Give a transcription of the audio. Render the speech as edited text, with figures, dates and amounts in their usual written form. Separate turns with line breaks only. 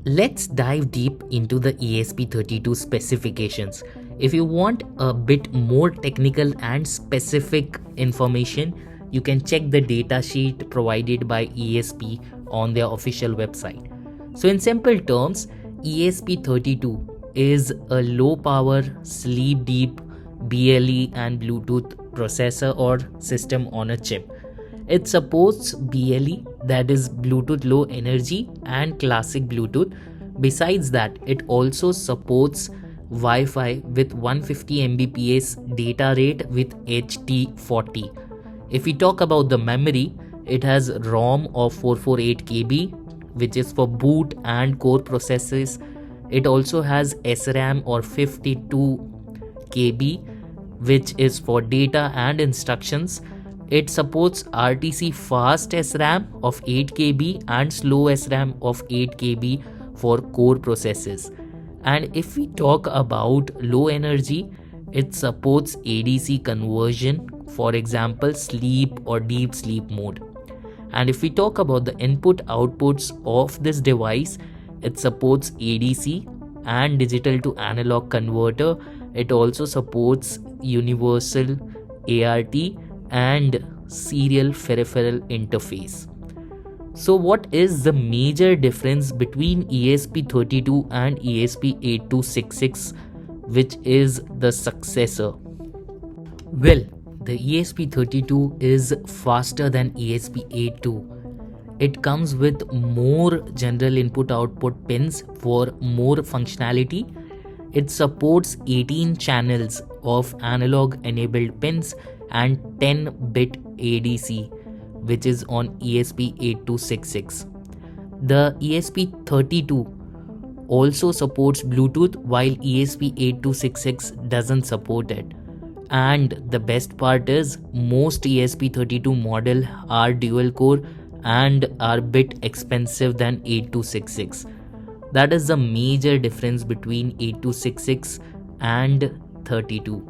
Let's dive deep into the ESP32 specifications. If you want a bit more technical and specific information, you can check the datasheet provided by ESP on their official website. So in simple terms, ESP32 is a low power, sleep deep BLE and Bluetooth processor or system on a chip. It supports BLE, that is Bluetooth Low Energy, and classic Bluetooth. Besides that, it also supports Wi-Fi with 150 Mbps data rate with HT40. If we talk about the memory, it has ROM of 448 KB, which is for boot and core processes. It also has SRAM or 52 KB, which is for data and instructions. It supports RTC fast SRAM of 8 KB and slow SRAM of 8 KB for core processes. And if we talk about low energy, it supports ADC conversion, for example sleep or deep sleep mode. And if we talk about the input outputs of this device, it supports ADC and digital to analog converter. It also supports universal ART and serial peripheral interface. So what is the major difference between ESP32 and ESP8266, which is the successor? Well, the ESP32 is faster than ESP82. It comes with more general input output pins for more functionality. It supports 18 channels of analog enabled pins and 10-bit ADC, which is on ESP8266. The ESP32 also supports Bluetooth while ESP8266 doesn't support it. And the best part is most ESP32 model are dual core and are a bit expensive than 8266. That is the major difference between 8266 and 32.